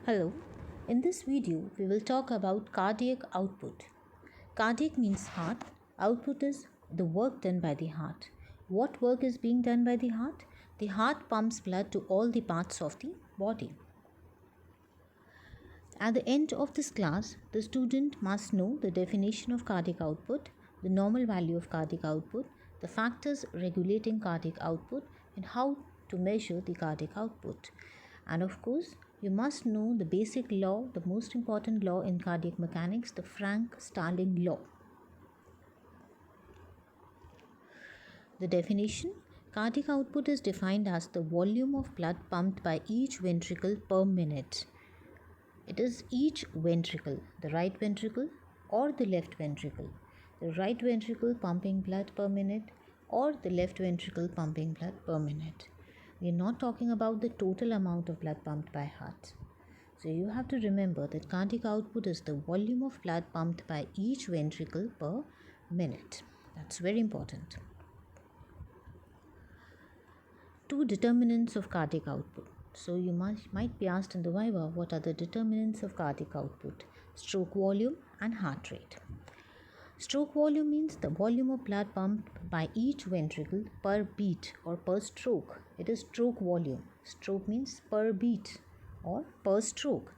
Hello, in this video we will talk about cardiac output. Cardiac means heart, output is the work done by the heart. What work is being done by the heart? The heart pumps blood to all the parts of the body. At the end of this class, the student must know the definition of cardiac output, the normal value of cardiac output, the factors regulating cardiac output, and how to measure the cardiac output. And of course, you must know the basic law, the most important law in cardiac mechanics, the Frank-Starling law. The definition: cardiac output is defined as the volume of blood pumped by each ventricle per minute. It is each ventricle, the right ventricle or the left ventricle. The right ventricle pumping blood per minute or the left ventricle pumping blood per minute. We are not talking about the total amount of blood pumped by heart. So you have to remember that cardiac output is the volume of blood pumped by each ventricle per minute. That's very important. Two determinants of cardiac output. So you might be asked in the Viva, what are the determinants of cardiac output? Stroke volume and heart rate. Stroke volume means the volume of blood pumped by each ventricle per beat or per stroke. It is stroke volume. Stroke means per beat or per stroke.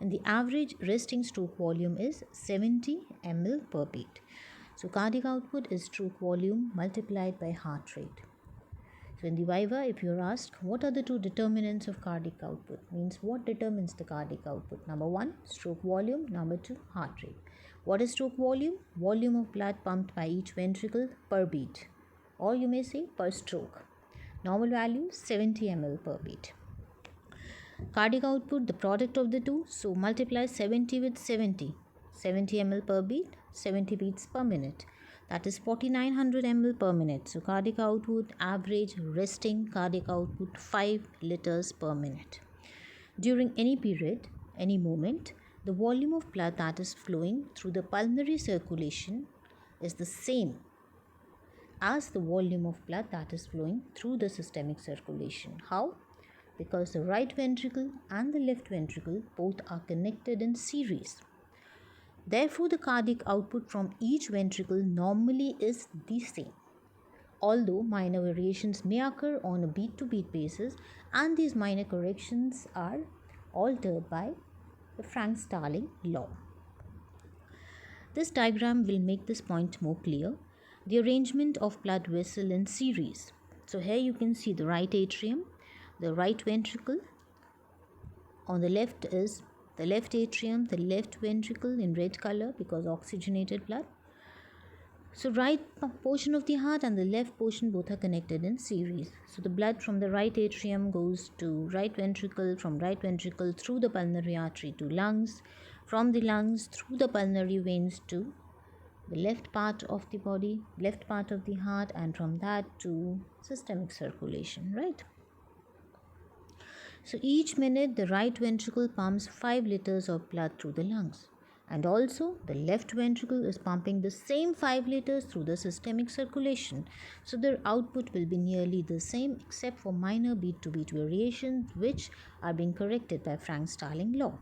And the average resting stroke volume is 70 ml per beat. So cardiac output is stroke volume multiplied by heart rate. So in the Viva, if you're asked what are the two determinants of cardiac output, means what determines the cardiac output? Number one, stroke volume. Number two, heart rate. What is stroke volume? Volume of blood pumped by each ventricle per beat, or you may say per stroke. Normal value 70 ml per beat. Cardiac output, the product of the two, so multiply 70 with 70. 70 ml per beat, 70 beats per minute. That is 4900 ml per minute. So cardiac output, average resting cardiac output 5 liters per minute. During any period, any moment, the volume of blood that is flowing through the pulmonary circulation is the same as the volume of blood that is flowing through the systemic circulation. How? Because the right ventricle and the left ventricle both are connected in series. Therefore, the cardiac output from each ventricle normally is the same, although minor variations may occur on a beat-to-beat basis, and these minor corrections are altered by the Frank-Starling law. This diagram will make this point more clear. The arrangement of blood vessel in series. So here you can see the right atrium, the right ventricle. On the left is the left atrium, the left ventricle in red color because oxygenated blood. So right portion of the heart and the left portion both are connected in series. So the blood from the right atrium goes to right ventricle, from right ventricle through the pulmonary artery to lungs, from the lungs through the pulmonary veins to the left part of the body, left part of the heart, and from that to systemic circulation, right? So each minute the right ventricle pumps 5 liters of blood through the lungs. And also the left ventricle is pumping the same 5 liters through the systemic circulation. So their output will be nearly the same except for minor beat-to-beat variations which are being corrected by Frank-Starling law.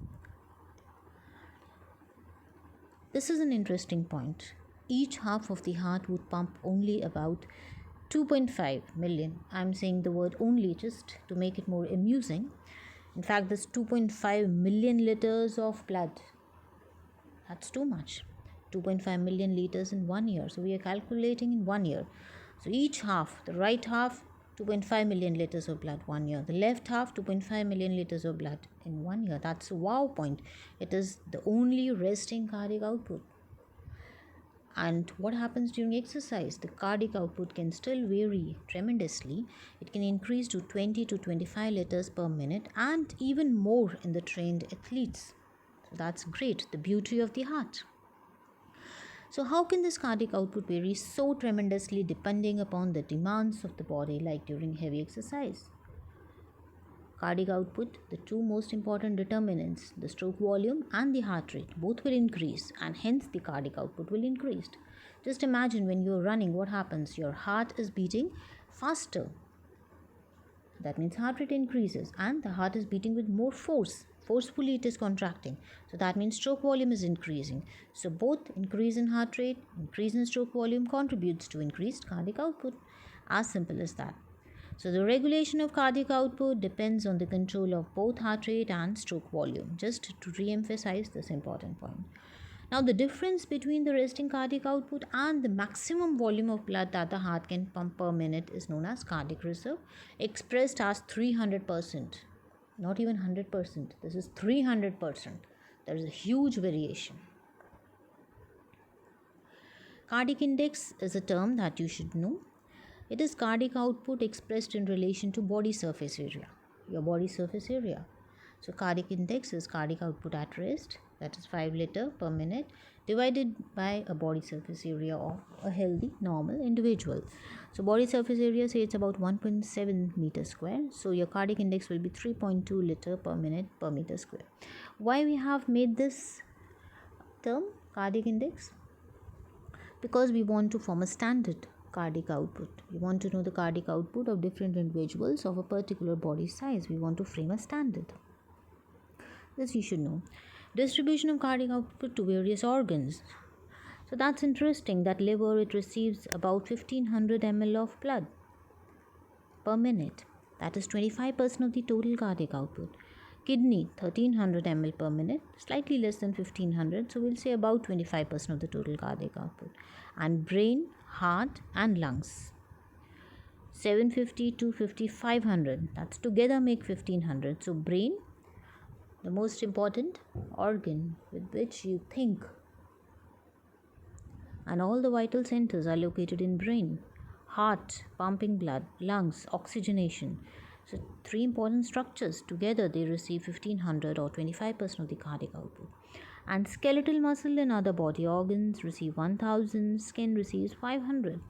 This is an interesting point. Each half of the heart would pump only about 2.5 million. I'm saying the word only just to make it more amusing. In fact, this 2.5 million liters of blood, that's too much. 2.5 million liters in 1 year. So we are calculating in 1 year. So each half, the right half, 2.5 million liters of blood 1 year. The left half, 2.5 million liters of blood in 1 year. That's a wow point. It is the only resting cardiac output. And what happens during exercise? The cardiac output can still vary tremendously. It can increase to 20 to 25 liters per minute and even more in the trained athletes. So that's great, the beauty of the heart. So how can this cardiac output vary so tremendously depending upon the demands of the body, like during heavy exercise? Cardiac output, the two most important determinants, the stroke volume and the heart rate, both will increase, and hence the cardiac output will increase. Just imagine when you're running, what happens? Your heart is beating faster. That means heart rate increases and the heart is beating with more force. forcefully it is contracting. So that means stroke volume is increasing. So both increase in heart rate, increase in stroke volume contributes to increased cardiac output. As simple as that. So the regulation of cardiac output depends on the control of both heart rate and stroke volume. Just to re-emphasize this important point. Now, the difference between the resting cardiac output and the maximum volume of blood that the heart can pump per minute is known as cardiac reserve, expressed as 300%. Not even 100%. This is 300%. There is a huge variation. Cardiac index is a term that you should know. It is cardiac output expressed in relation to body surface area, your body surface area. So cardiac index is cardiac output at rest, that is 5 liter per minute, divided by a body surface area of a healthy, normal individual. So body surface area, say it's about 1.7 meter square. So your cardiac index will be 3.2 liter per minute per meter square. Why we have made this term cardiac index? Because we want to form a standard cardiac output. We want to know the cardiac output of different individuals of a particular body size. We want to frame a standard. This you should know. Distribution of cardiac output to various organs. So that's interesting that liver, it receives about 1500 ml of blood per minute. That is 25% of the total cardiac output. Kidney 1300 ml per minute, slightly less than 1500, so we'll say about 25% of the total cardiac output. And brain, heart and lungs 750, 250, 500, that's together make 1500. So brain, the most important organ with which you think, and all the vital centers are located in brain. Heart, pumping blood, lungs, oxygenation. So 3 important structures together, they receive 1500 or 25% of the cardiac output. And skeletal muscle and other body organs receive 1000, skin receives 500.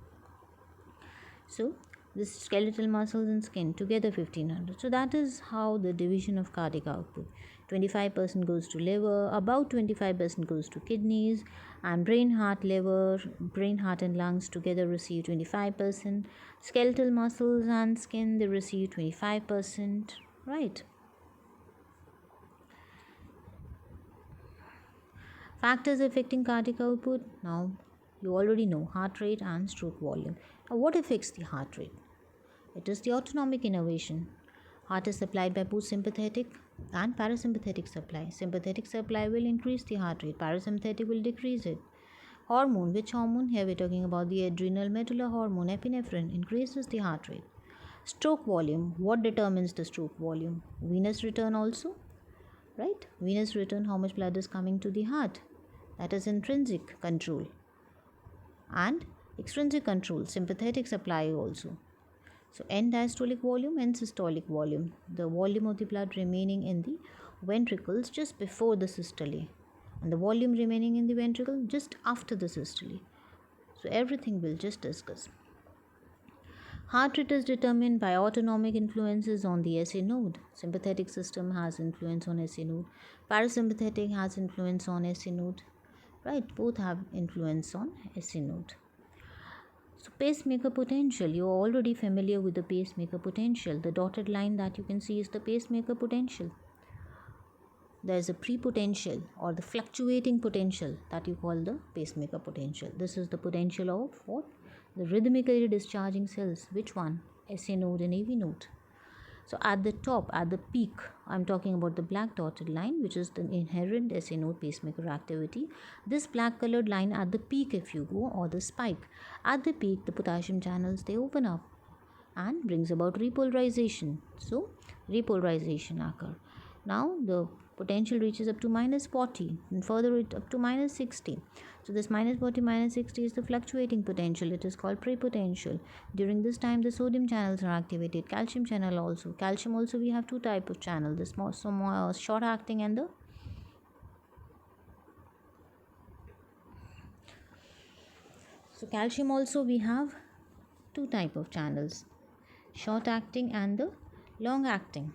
So this skeletal muscles and skin together 1500. So that is how the division of cardiac output. 25% goes to liver, about 25% goes to kidneys, and brain, heart, liver, brain, heart and lungs together receive 25%. Skeletal muscles and skin, they receive 25%, right? Factors affecting cardiac output. Now you already know heart rate and stroke volume. Now what affects the heart rate? It is the autonomic innervation. Heart is supplied by both sympathetic and parasympathetic supply. Sympathetic supply will increase the heart rate, parasympathetic will decrease it. Hormone, which hormone? Here we're talking about the adrenal medulla hormone, epinephrine, increases the heart rate. Stroke volume, what determines the stroke volume? Venous return also, right? Venous return, how much blood is coming to the heart? That is intrinsic control. And extrinsic control, sympathetic supply also. So end diastolic volume and systolic volume, the volume of the blood remaining in the ventricles just before the systole, and the volume remaining in the ventricle just after the systole. So everything we'll just discuss. Heart rate is determined by autonomic influences on the SA node. Sympathetic system has influence on SA node. Parasympathetic has influence on SA node. Right, both have influence on SA node. So pacemaker potential, you are already familiar with the pacemaker potential. The dotted line that you can see is the pacemaker potential. There is a prepotential or the fluctuating potential that you call the pacemaker potential. This is the potential of what? The rhythmically discharging cells. Which one? SA node and AV node. So at the top, at the peak, I'm talking about the black dotted line, which is the inherent SA node pacemaker activity. This black colored line at the peak, if you go, or the spike, at the peak, the potassium channels, they open up and brings about repolarization. So repolarization occur. Now the potential reaches up to minus 40 and further it up to minus 60. So this minus 40, minus 60 is the fluctuating potential. It is called prepotential. During this time, the sodium channels are activated. Calcium channel also. Calcium also, we have 2 types of channel. The small, short acting and the calcium also we have 2 types of channels. Short acting and the long acting.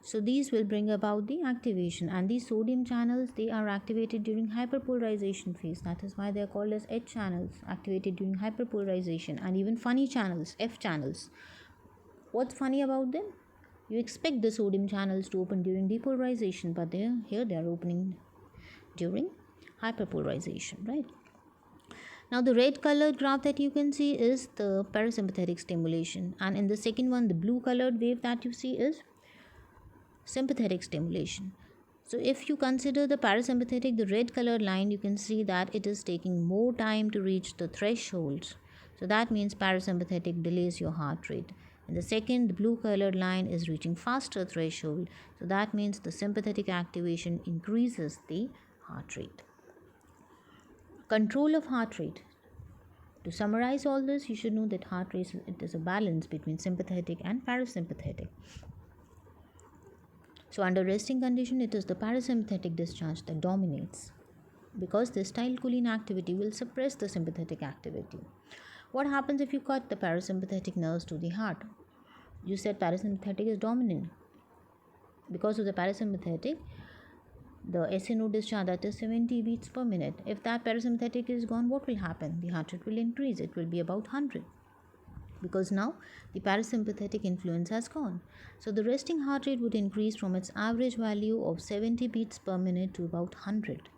So these will bring about the activation, and these sodium channels, they are activated during hyperpolarization phase. That is why they are called as H channels, activated during hyperpolarization. And even funny channels, F channels. What's funny about them? You expect the sodium channels to open during depolarization, but here they are opening during hyperpolarization, right? Now the red colored graph that you can see is the parasympathetic stimulation, and in the second one, the blue colored wave that you see is sympathetic stimulation. So if you consider the parasympathetic, the red colored line, you can see that it is taking more time to reach the thresholds. So that means parasympathetic delays your heart rate. In the second, the blue colored line is reaching faster threshold. So that means the sympathetic activation increases the heart rate. Control of heart rate. To summarize all this, you should know that heart rate, it is a balance between sympathetic and parasympathetic. So under resting condition, it is the parasympathetic discharge that dominates, because the acetylcholine activity will suppress the sympathetic activity. What happens if you cut the parasympathetic nerves to the heart? You said parasympathetic is dominant. Because of the parasympathetic, the SNO discharge, that is 70 beats per minute. If that parasympathetic is gone, what will happen? The heart rate will increase. It will be about 100, because now the parasympathetic influence has gone. So the resting heart rate would increase from its average value of 70 beats per minute to about 100.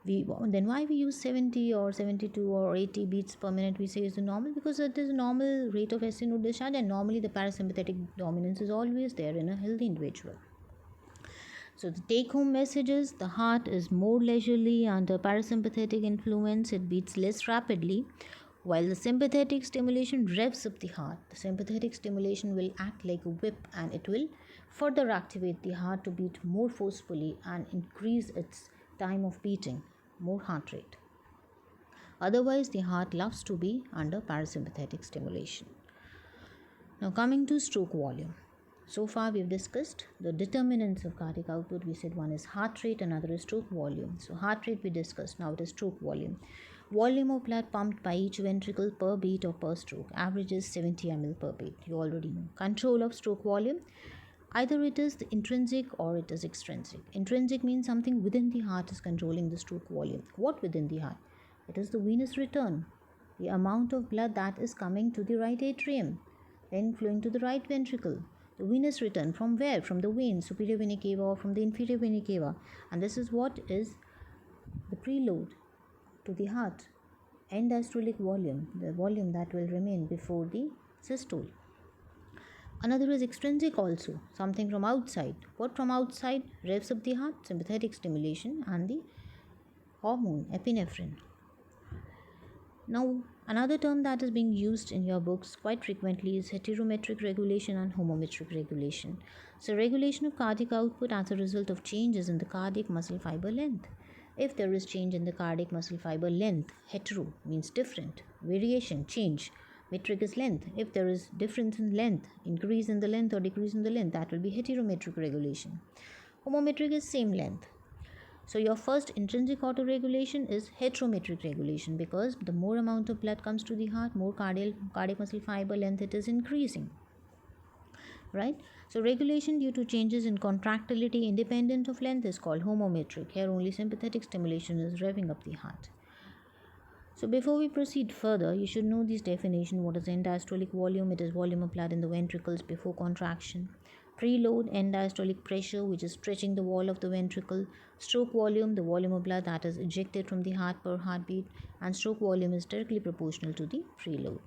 Then why we use 70 or 72 or 80 beats per minute, we say is the normal? Because it is a normal rate of SNO discharge, and normally the parasympathetic dominance is always there in a healthy individual. So the take home message is the heart is more leisurely under parasympathetic influence, it beats less rapidly, while the sympathetic stimulation revs up the heart. The sympathetic stimulation will act like a whip, and it will further activate the heart to beat more forcefully and increase its time of beating, more heart rate. Otherwise, the heart loves to be under parasympathetic stimulation. Now coming to stroke volume. So far we've discussed the determinants of cardiac output. We said one is heart rate, another is stroke volume. So heart rate we discussed, now it is stroke volume. Volume of blood pumped by each ventricle per beat or per stroke. Average is 70 ml per beat. You already know. Control of stroke volume. Either it is the intrinsic or it is extrinsic. Intrinsic means something within the heart is controlling the stroke volume. What within the heart? It is the venous return. The amount of blood that is coming to the right atrium, then flowing to the right ventricle. The venous return from where? From the vein, superior vena cava or from the inferior vena cava. And this is what is the preload to the heart. End diastolic volume, the volume that will remain before the systole. Another is extrinsic also, something from outside. What from outside? Revs up the heart, sympathetic stimulation, and the hormone, epinephrine. Now, another term that is being used in your books quite frequently is heterometric regulation and homometric regulation. So, regulation of cardiac output as a result of changes in the cardiac muscle fiber length. If there is change in the cardiac muscle fiber length, hetero means different, variation, change. Metric is length. If there is difference in length, increase in the length or decrease in the length, that will be heterometric regulation. Homometric is same length. So your first intrinsic autoregulation is heterometric regulation, because the more amount of blood comes to the heart, more cardiac muscle fiber length it is increasing. Right? So regulation due to changes in contractility independent of length is called homometric. Here only sympathetic stimulation is revving up the heart. So before we proceed further, you should know this definition. What is end diastolic volume? It is volume of blood in the ventricles before contraction. Preload, end diastolic pressure, which is stretching the wall of the ventricle. Stroke volume, the volume of blood that is ejected from the heart per heartbeat. And stroke volume is directly proportional to the preload.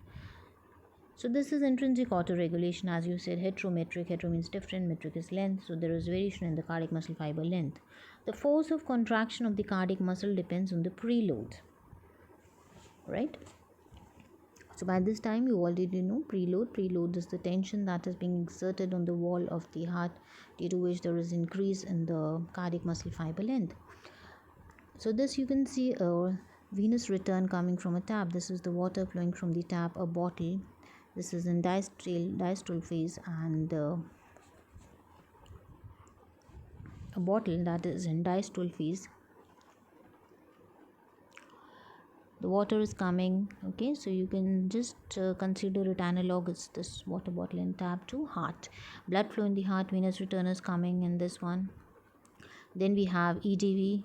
So this is intrinsic autoregulation. As you said, heterometric. Hetero means different, metric is length. So there is variation in the cardiac muscle fiber length. The force of contraction of the cardiac muscle depends on the preload. Right? So by this time you already know preload is the tension that is being exerted on the wall of the heart, due to which there is increase in the cardiac muscle fiber length. So this you can see a venous return coming from a tap. This is the water flowing from the tap, a bottle. This is in diastole phase, and a bottle that is in diastole phase. The water is coming, okay, so you can just consider it analog. It's this water bottle and tap to heart. Blood flow in the heart, venous return is coming in this one. Then we have EDV,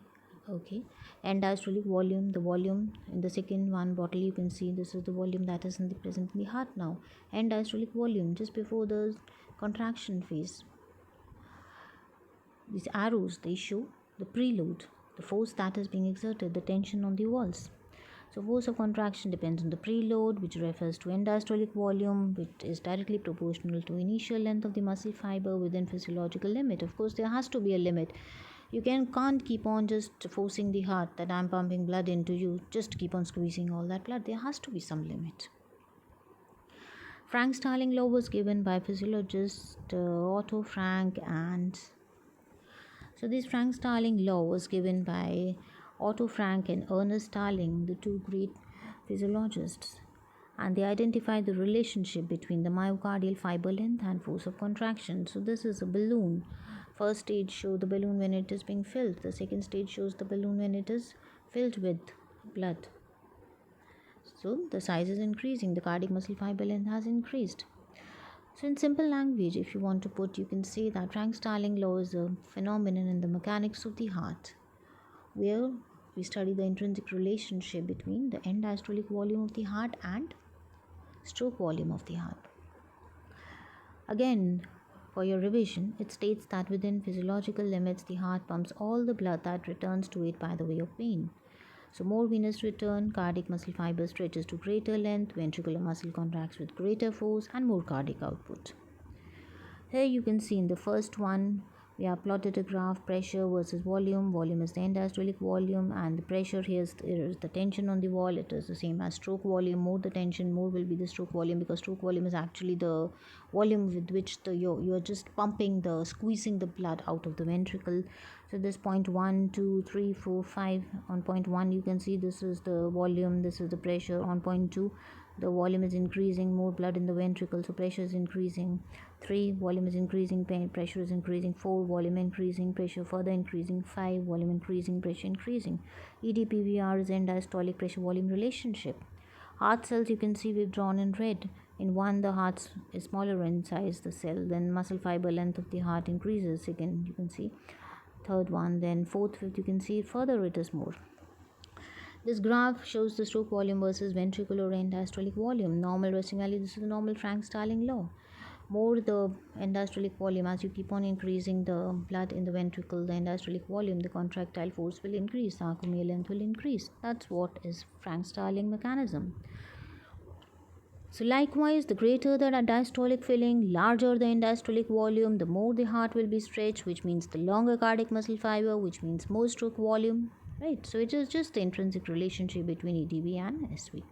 okay, end diastolic volume. The volume in the second one bottle, you can see this is the volume that is present in the heart now. End diastolic volume, just before the contraction phase. These arrows, they show the preload, the force that is being exerted, the tension on the walls. So force of contraction depends on the preload, which refers to end diastolic volume, which is directly proportional to initial length of the muscle fiber within physiological limit. Of course, there has to be a limit. You can't keep on just forcing the heart that I'm pumping blood into you, just keep on squeezing all that blood. There has to be some limit. Frank-Starling law was given by physiologist Otto Frank, and so this Frank-Starling law was given by Otto Frank and Ernest Starling, the two great physiologists, and they identified the relationship between the myocardial fiber length and force of contraction. So this is a balloon. First stage shows the balloon when it is being filled. The second stage shows the balloon when it is filled with blood. So the size is increasing, the cardiac muscle fiber length has increased. So in simple language, if you want to put, you can say that Frank-Starling law is a phenomenon in the mechanics of the heart, where we study the intrinsic relationship between the end diastolic volume of the heart and stroke volume of the heart. Again, for your revision, it states that within physiological limits, the heart pumps all the blood that returns to it by the way of vein. So more venous return, cardiac muscle fiber stretches to greater length, ventricular muscle contracts with greater force, and more cardiac output. Here you can see in the first one, we have plotted a graph, pressure versus volume. Volume is the end diastolic volume, and the pressure here is the tension on the wall. It is the same as stroke volume. More the tension, more will be the stroke volume, because stroke volume is actually the volume with which you are just squeezing the blood out of the ventricle. So this point 1, 2, 3, 4, 5. On point 1, you can see this is the volume, this is the pressure. On point 2, the volume is increasing, more blood in the ventricle, so pressure is increasing. 3, volume is increasing, pressure is increasing. 4, volume increasing, pressure further increasing. 5, volume increasing, pressure increasing. EDPVR is end diastolic pressure volume relationship. Heart cells, you can see we've drawn in red. In one, the heart is smaller in size, the cell, then muscle fiber length of the heart increases. Second, you can see third one, then fourth, fifth, you can see further it is more. This graph shows the stroke volume versus ventricular end diastolic volume. Normal resting value, this is the normal Frank-Starling law. More the end diastolic volume, as you keep on increasing the blood in the ventricle, the end diastolic volume, the contractile force will increase, the arcomeal length will increase. That's what is Frank-Starling mechanism. So likewise, the greater the diastolic filling, larger the end diastolic volume, the more the heart will be stretched, which means the longer cardiac muscle fiber, which means more stroke volume, right? So it is just the intrinsic relationship between EDV and SV.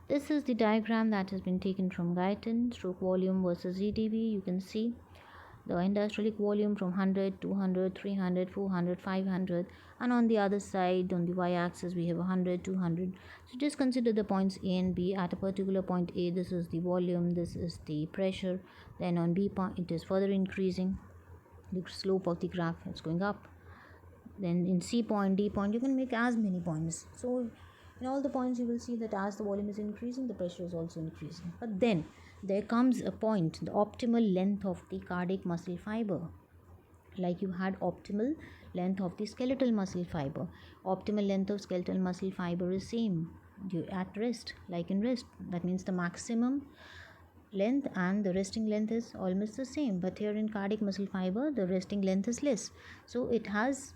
This is the diagram that has been taken from Guyton, stroke volume versus EDV. You can see the end diastolic volume from 100, 200, 300, 400, 500, and on the other side, on the y-axis, we have 100, 200. So just consider the points A and B. At a particular point A, this is the volume, this is the pressure. Then on B point, it is further increasing. The slope of the graph is going up. Then in C point, D point, you can make as many points. So in all the points, you will see that as the volume is increasing, the pressure is also increasing. But then there comes a point, the optimal length of the cardiac muscle fiber. Like you had optimal length of the skeletal muscle fiber. Optimal length of skeletal muscle fiber is same at rest, like in rest. That means the maximum length and the resting length is almost the same. But here in cardiac muscle fiber, the resting length is less. So it has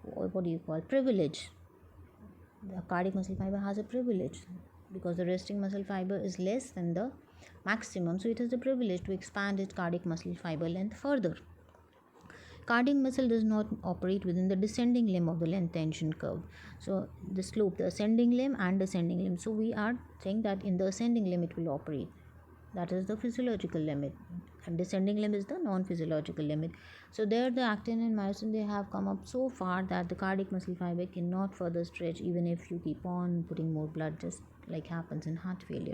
what do you call, privilege. The cardiac muscle fiber has a privilege because the resting muscle fiber is less than the maximum, so it has the privilege to expand its cardiac muscle fiber length further. Cardiac muscle does not operate within the descending limb of the length tension curve. So the slope, the ascending limb and descending limb. So we are saying that in the ascending limb it will operate. That is the physiological limit, and descending limb is the non-physiological limit. So there the actin and myosin, they have come up so far that the cardiac muscle fiber cannot further stretch even if you keep on putting more blood, just like happens in heart failure.